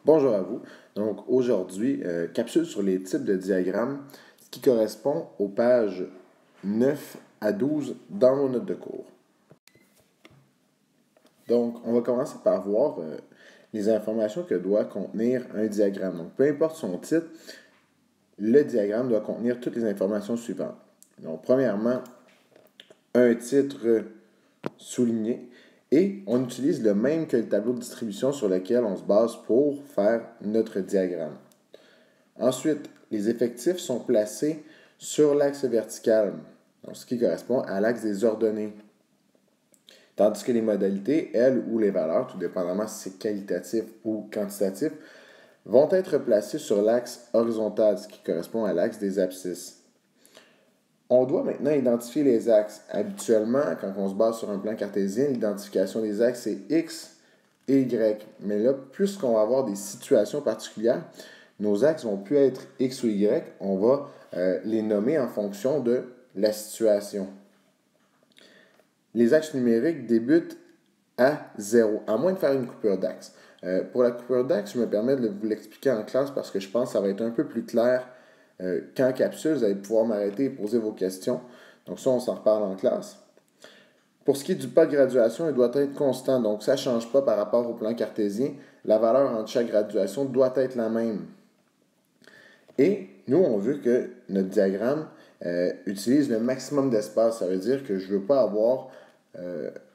Bonjour à vous. Donc aujourd'hui, capsule sur les types de diagrammes, ce qui correspond aux pages 9 à 12 dans nos notes de cours. Donc on va commencer par voir les informations que doit contenir un diagramme. Donc peu importe son titre, le diagramme doit contenir toutes les informations suivantes. Donc premièrement, un titre souligné. Et on utilise le même que le tableau de distribution sur lequel on se base pour faire notre diagramme. Ensuite, les effectifs sont placés sur l'axe vertical, donc ce qui correspond à l'axe des ordonnées. Tandis que les modalités, elles, ou les valeurs, tout dépendamment si c'est qualitatif ou quantitatif, vont être placées sur l'axe horizontal, ce qui correspond à l'axe des abscisses. On doit maintenant identifier les axes. Habituellement, quand on se base sur un plan cartésien, l'identification des axes, c'est X et Y. Mais là, puisqu'on va avoir des situations particulières, nos axes vont plus être X ou Y, on va les nommer en fonction de la situation. Les axes numériques débutent à 0, à moins de faire une coupure d'axe. Pour la coupure d'axe, je me permets de vous l'expliquer en classe parce que je pense que ça va être un peu plus clair qu'en capsule. Vous allez pouvoir m'arrêter et poser vos questions. Donc ça, on s'en reparle en classe. Pour ce qui est du pas de graduation, il doit être constant. Donc ça ne change pas par rapport au plan cartésien. La valeur entre chaque graduation doit être la même. Et nous, on veut que notre diagramme utilise le maximum d'espace. Ça veut dire que je ne veux pas avoir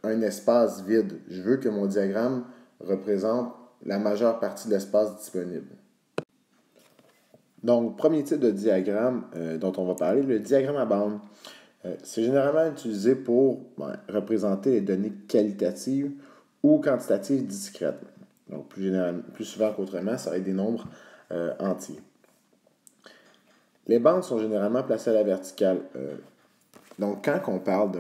un espace vide. Je veux que mon diagramme représente la majeure partie de l'espace disponible. Donc, premier type de diagramme dont on va parler, le diagramme à bande. C'est généralement utilisé pour représenter les données qualitatives ou quantitatives discrètes. Donc, plus souvent qu'autrement, ça va être des nombres entiers. Les bandes sont généralement placées à la verticale. Donc, quand on parle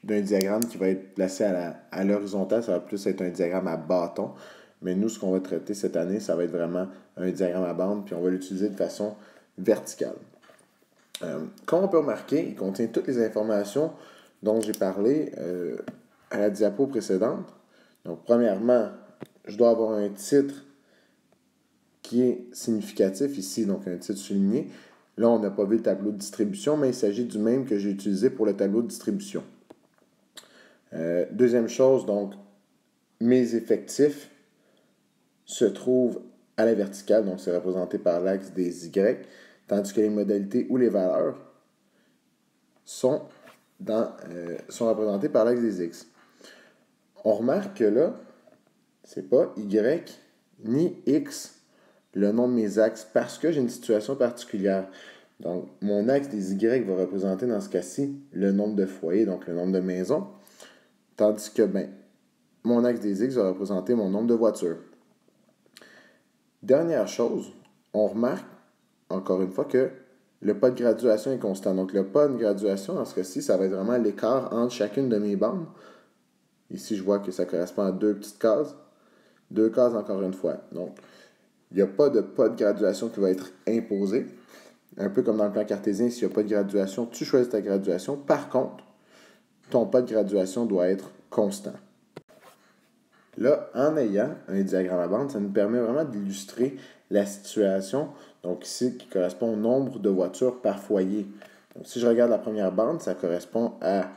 d'un diagramme qui va être placé à l'horizontale, ça va plus être un diagramme à bâton. Mais nous, ce qu'on va traiter cette année, ça va être vraiment un diagramme à bande, puis on va l'utiliser de façon verticale. Comme on peut remarquer, il contient toutes les informations dont j'ai parlé à la diapo précédente. Donc, premièrement, je dois avoir un titre qui est significatif ici, donc un titre souligné. Là, on n'a pas vu le tableau de distribution, mais il s'agit du même que j'ai utilisé pour le tableau de distribution. Deuxième chose, donc, mes effectifs se trouvent à la verticale, donc c'est représenté par l'axe des Y, tandis que les modalités ou les valeurs sont représentées par l'axe des X. On remarque que là, c'est pas Y ni X le nom de mes axes parce que j'ai une situation particulière. Donc, mon axe des Y va représenter dans ce cas-ci le nombre de foyers, donc le nombre de maisons, tandis que mon axe des X va représenter mon nombre de voitures. Dernière chose, on remarque encore une fois que le pas de graduation est constant. Donc, le pas de graduation, dans ce cas-ci, ça va être vraiment l'écart entre chacune de mes bandes. Ici, je vois que ça correspond à deux petites cases. Deux cases encore une fois. Donc, il n'y a pas de graduation qui va être imposé. Un peu comme dans le plan cartésien, s'il n'y a pas de graduation, tu choisis ta graduation. Par contre, ton pas de graduation doit être constant. Là, en ayant un diagramme à bande, ça nous permet vraiment d'illustrer la situation. Donc ici, qui correspond au nombre de voitures par foyer. Donc si je regarde la première bande, ça correspond à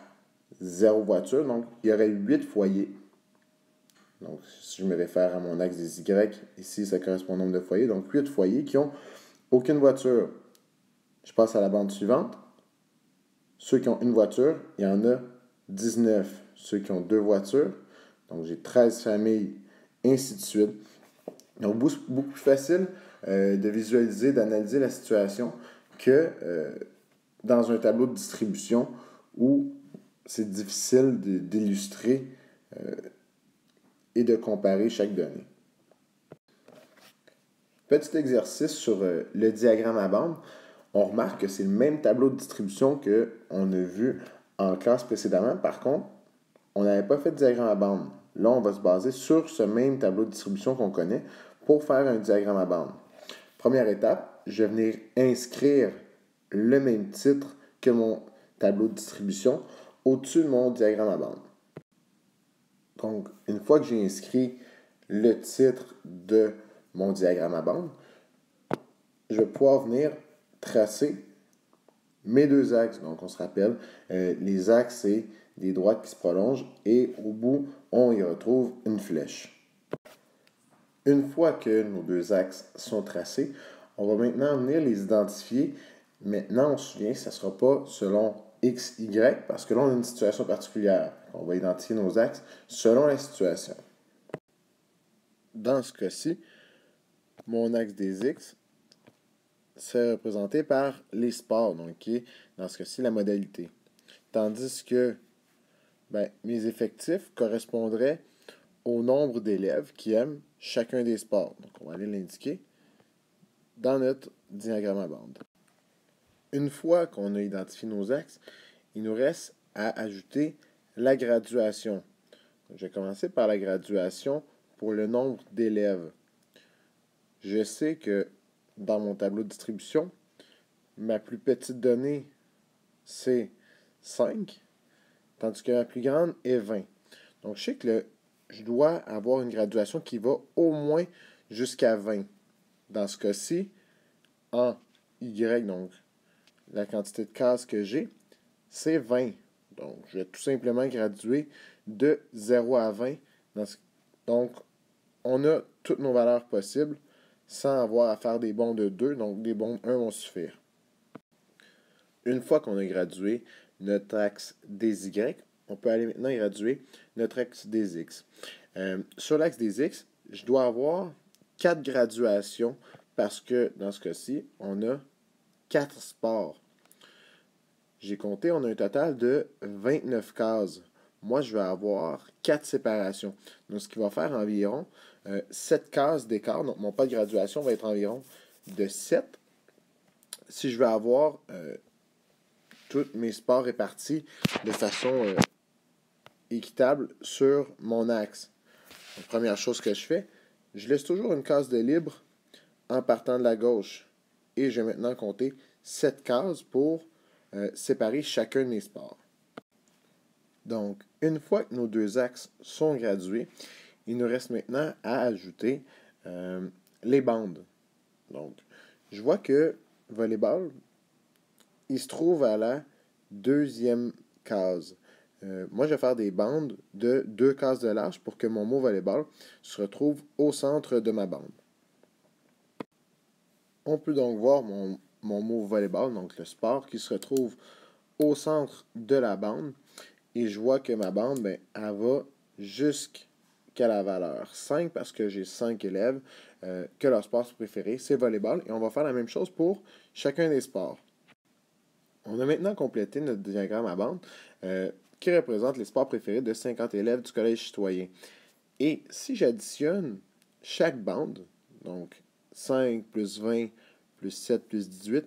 0 voiture. Donc il y aurait 8 foyers. Donc si je me réfère à mon axe des Y, ici, ça correspond au nombre de foyers. Donc 8 foyers qui n'ont aucune voiture. Je passe à la bande suivante. Ceux qui ont une voiture, il y en a 19. Ceux qui ont 2 voitures, donc j'ai 13 familles, ainsi de suite. Donc beaucoup plus facile de visualiser, d'analyser la situation que dans un tableau de distribution où c'est difficile d'illustrer et de comparer chaque donnée. Petit exercice sur le diagramme à bande. On remarque que c'est le même tableau de distribution qu'on a vu en classe précédemment. Par contre, on n'avait pas fait de diagramme à bande. Là, on va se baser sur ce même tableau de distribution qu'on connaît pour faire un diagramme à bande. Première étape, je vais venir inscrire le même titre que mon tableau de distribution au-dessus de mon diagramme à bande. Donc, une fois que j'ai inscrit le titre de mon diagramme à bande, je vais pouvoir venir tracer mes deux axes. Donc, on se rappelle, les axes, c'est des droites qui se prolongent et au bout, on y retrouve une flèche. Une fois que nos deux axes sont tracés, on va maintenant venir les identifier. Maintenant, on se souvient, ça ne sera pas selon X, Y, parce que là, on a une situation particulière. On va identifier nos axes selon la situation. Dans ce cas-ci, mon axe des X, c'est représenté par les sports, donc qui est, dans ce cas-ci, la modalité. Tandis que mes effectifs correspondraient au nombre d'élèves qui aiment chacun des sports. Donc, on va aller l'indiquer dans notre diagramme à bande. Une fois qu'on a identifié nos axes, il nous reste à ajouter la graduation. Donc, je vais commencer par la graduation pour le nombre d'élèves. Je sais que dans mon tableau de distribution, ma plus petite donnée, c'est 5, tandis que ma plus grande est 20. Donc, je sais que je dois avoir une graduation qui va au moins jusqu'à 20. Dans ce cas-ci, en Y, donc la quantité de cases que j'ai, c'est 20. Donc, je vais tout simplement graduer de 0 à 20. Donc, on a toutes nos valeurs possibles sans avoir à faire des bonds de 2. Donc, des bonds de 1 vont suffire. Une fois qu'on a gradué notre axe des Y, on peut aller maintenant graduer notre axe des X. Sur l'axe des X, je dois avoir 4 graduations parce que dans ce cas-ci, on a 4 sports. J'ai compté, on a un total de 29 cases. Moi, je vais avoir 4 séparations. Donc, ce qui va faire environ 7 cases d'écart. Donc, mon pas de graduation va être environ de 7. Si je veux avoir tous mes sports répartis de façon équitable sur mon axe. Donc, première chose que je fais, je laisse toujours une case de libre en partant de la gauche. Et je vais maintenant compter 7 cases pour séparer chacun de mes sports. Donc, une fois que nos deux axes sont gradués, il nous reste maintenant à ajouter les bandes. Donc, je vois que volleyball, il se trouve à la deuxième case. Moi, je vais faire des bandes de 2 cases de large pour que mon mot volleyball se retrouve au centre de ma bande. On peut donc voir mon mot volleyball, donc le sport, qui se retrouve au centre de la bande. Et je vois que ma bande, elle va jusqu'à la valeur 5 parce que j'ai 5 élèves que leur sport préféré, c'est volleyball. Et on va faire la même chose pour chacun des sports. On a maintenant complété notre diagramme à bande qui représente les sports préférés de 50 élèves du collège citoyen. Et si j'additionne chaque bande, donc 5 plus 20 plus 7 plus 18,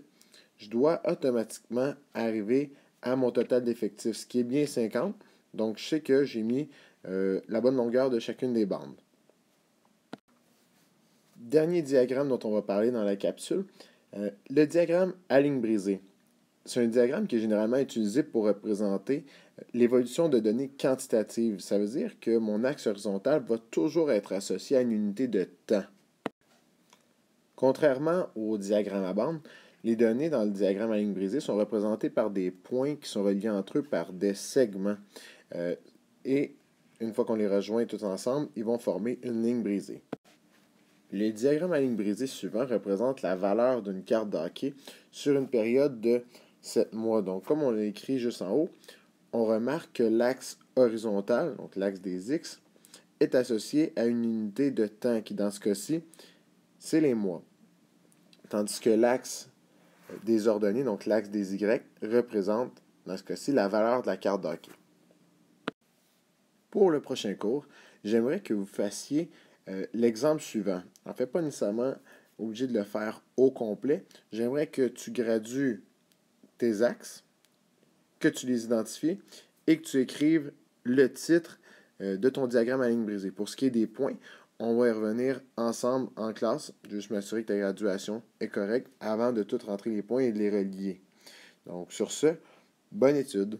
je dois automatiquement arriver à mon total d'effectifs, ce qui est bien 50. Donc, je sais que j'ai mis la bonne longueur de chacune des bandes. Dernier diagramme dont on va parler dans la capsule, le diagramme à ligne brisée. C'est un diagramme qui est généralement utilisé pour représenter l'évolution de données quantitatives. Ça veut dire que mon axe horizontal va toujours être associé à une unité de temps. Contrairement au diagramme à bande, les données dans le diagramme à ligne brisée sont représentées par des points qui sont reliés entre eux par des segments. Et une fois qu'on les rejoint tous ensemble, ils vont former une ligne brisée. Les diagrammes à ligne brisée suivants représentent la valeur d'une carte de hockey sur une période de 7 mois. Donc, comme on l'a écrit juste en haut, on remarque que l'axe horizontal, donc l'axe des X, est associé à une unité de temps qui, dans ce cas-ci, c'est les mois. Tandis que l'axe des ordonnées, donc l'axe des Y, représente, dans ce cas-ci, la valeur de la carte de hockey. Pour le prochain cours, j'aimerais que vous fassiez l'exemple suivant. En fait, pas nécessairement obligé de le faire au complet. J'aimerais que tu gradues tes axes, que tu les identifies et que tu écrives le titre de ton diagramme à ligne brisée. Pour ce qui est des points, on va y revenir ensemble en classe. Juste m'assurer que ta graduation est correcte avant de tout rentrer les points et de les relier. Donc, sur ce, bonne étude.